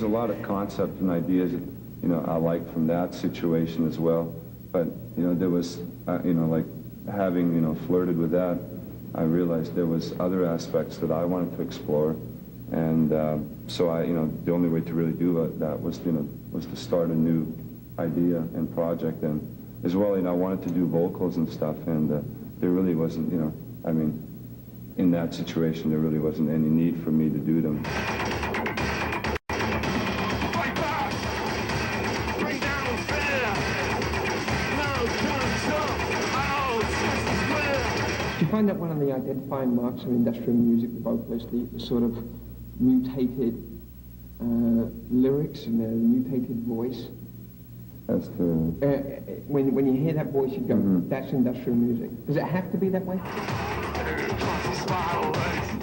a lot of concept and ideas that, you know, I liked from that situation as well. But, you know, there was, you know, like having, you know, flirted with that, I realized there was other aspects that I wanted to explore. And so I, you know, the only way to really do that was, you know, was to start a new idea and project. And as well, you know, I wanted to do vocals and stuff, and there really wasn't, you know, I mean, in that situation, there really wasn't any need for me to do them. Do you find that one of the identifying marks of industrial music, the vocalist, the sort of mutated lyrics and the mutated voice? That's the... when you hear that voice, you go, that's industrial music. Does it have to be that way?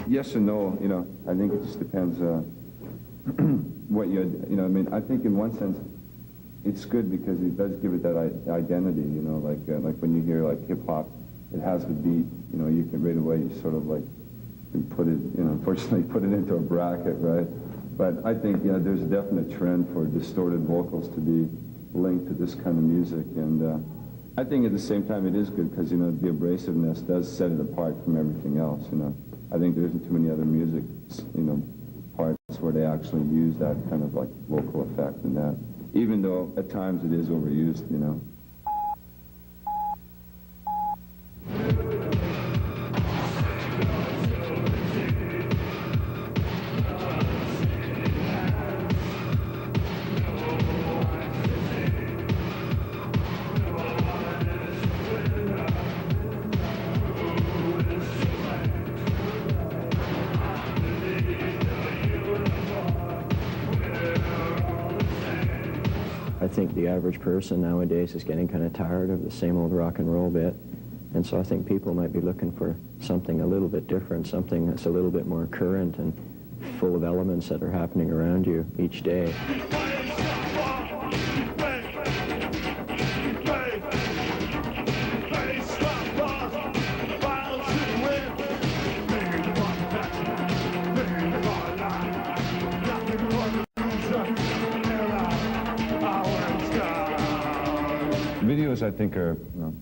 Yes and no, you know. I think it just depends what you know, I mean, I think in one sense, it's good because it does give it that identity, you know, like when you hear like hip-hop, it has the beat, you know, you can right away sort of like put it, you know, unfortunately put it into a bracket, right? But I think, yeah, there's a definite trend for distorted vocals to be linked to this kind of music, and I think at the same time it is good because, you know, the abrasiveness does set it apart from everything else, you know. I think there isn't too many other music, you know, parts where they actually use that kind of like vocal effect and that, even though at times it is overused, you know. I think the average person nowadays is getting kind of tired of the same old rock and roll bit. And so I think people might be looking for something a little bit different, something that's a little bit more current and full of elements that are happening around you each day. Videos, I think, are, you know,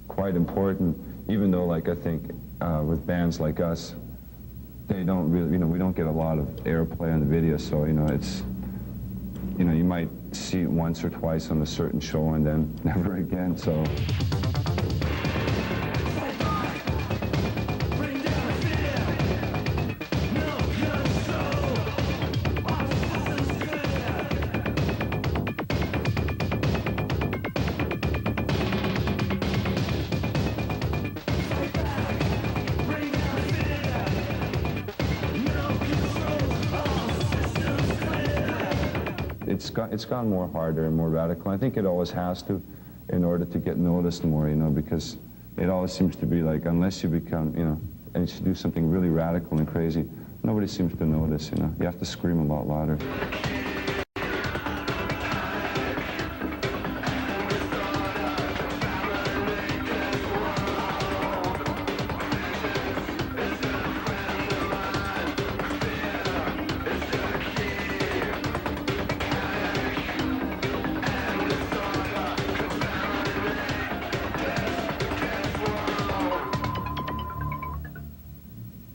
quite important, even though, like, I think with bands like us, they don't really, you know, we don't get a lot of airplay on the video, so, you know, it's, you know, you might see it once or twice on a certain show and then never again, so. It's gone more harder and more radical. I think it always has to, in order to get noticed more, you know, because it always seems to be like, unless you become, you know, and you do something really radical and crazy, nobody seems to notice, you know. You have to scream a lot louder.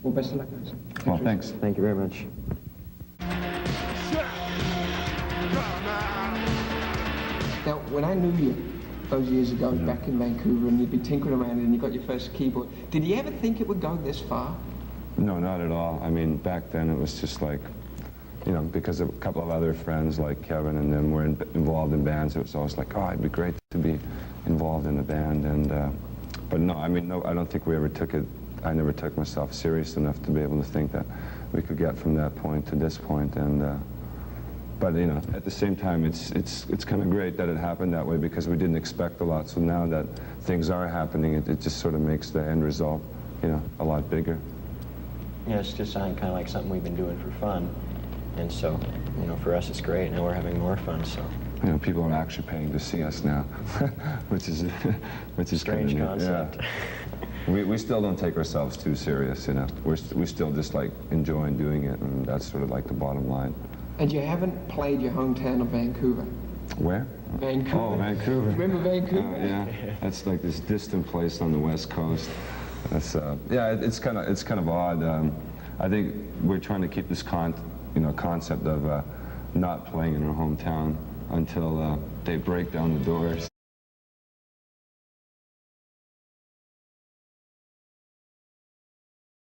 Well, best of luck, guys. Well, thanks. Thank you very much. Now, when I knew you those years ago back in Vancouver and you'd be tinkering around and you got your first keyboard, did you ever think it would go this far? No, not at all. I mean, back then it was just like, you know, because a couple of other friends like Kevin and them were involved in bands, it was always like, oh, it'd be great to be involved in a band. And but no, I mean, no, I don't think we ever took it. I never took myself serious enough to be able to think that we could get from that point to this point. And but you know, at the same time, it's kind of great that it happened that way because we didn't expect a lot. So now that things are happening, it just sort of makes the end result, you know, a lot bigger. Yeah, it's just kind of like something we've been doing for fun, and so, you know, for us it's great. Now we're having more fun, so. You know, people are actually paying to see us now, which is strange concept. Yeah. We still don't take ourselves too serious, you know. We still just like enjoying doing it, and that's sort of like the bottom line. And you haven't played your hometown of Vancouver. Where? Vancouver. Oh, Vancouver. Remember Vancouver? Yeah, that's like this distant place on the West Coast. That's yeah, it's kind of odd. I think we're trying to keep this concept of not playing in our hometown until they break down the doors.